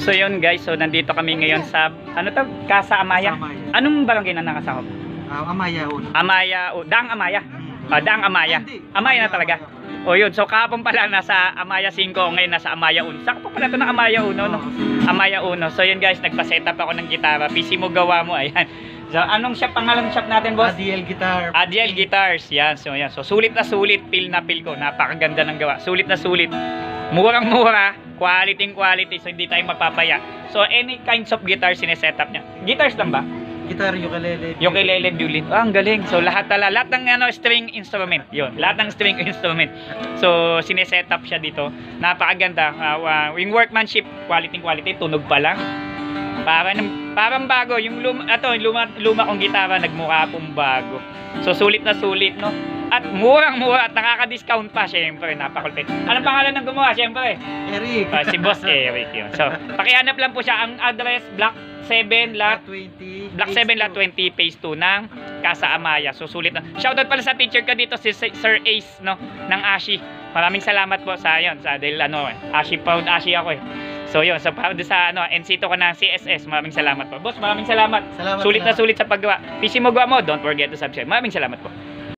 So yun guys, so nandito kami ngayon sa ano to? Casa Amaya. Amaya. Anong barangay na nakasama? Amaya un. Amaya, Daang Amaya. Daang Amaya. Hindi. Amaya na talaga. O yun, so kahapon pala nasa Amaya 5, ngayon nasa Amaya 1. Saka pa pala ito ng Amaya 1, no? Amaya 1. So yun guys, nagpa-set up ako ng gitara. PC mo gawa mo, ayan. So anong shop, pangalan ng shop natin, boss? ADL Guitar. ADL Guitars. Yan, so yan. So sulit na sulit, feel na feel ko. Napakaganda ng gawa. Sulit na sulit. Murang-mura, quality. So hindi tayo mapapaya. So any kinds of guitar sineset up niya. Guitars lang ba? Guitar, ukulele. Ukulele, violin. Ang galing. So lahat ng string instrument. 'Yon, lahat ng string instrument. So sineset up siya dito. Napakaganda. Yung workmanship, quality, tunog pa lang. Parang bago yung luma kong gitara, nagmukha pong bago. So sulit na sulit, no? At murang-mura at nakaka-discount pa, syempre, napakulpit. Anong pangalan ng gumawa, syempre? Eric. Si Boss Eric yun. So, pakihanap lang po siya. Ang address, Block 7, Lot 20. Block 7, Lot 20, Phase 2 ng Casa Amaya. So, sulit na. Shoutout pala sa teacher ka dito, si Sir Ace, no? Ng Ashi. Maraming salamat po sa yun. Dahil Ashi ako eh. So yun, sa NC2 ko ng CSS, maraming salamat po. Boss, maraming salamat. Sulit na sulit sa paggawa. PC mo gawa mo, don't forget to subscribe. Maraming salamat po.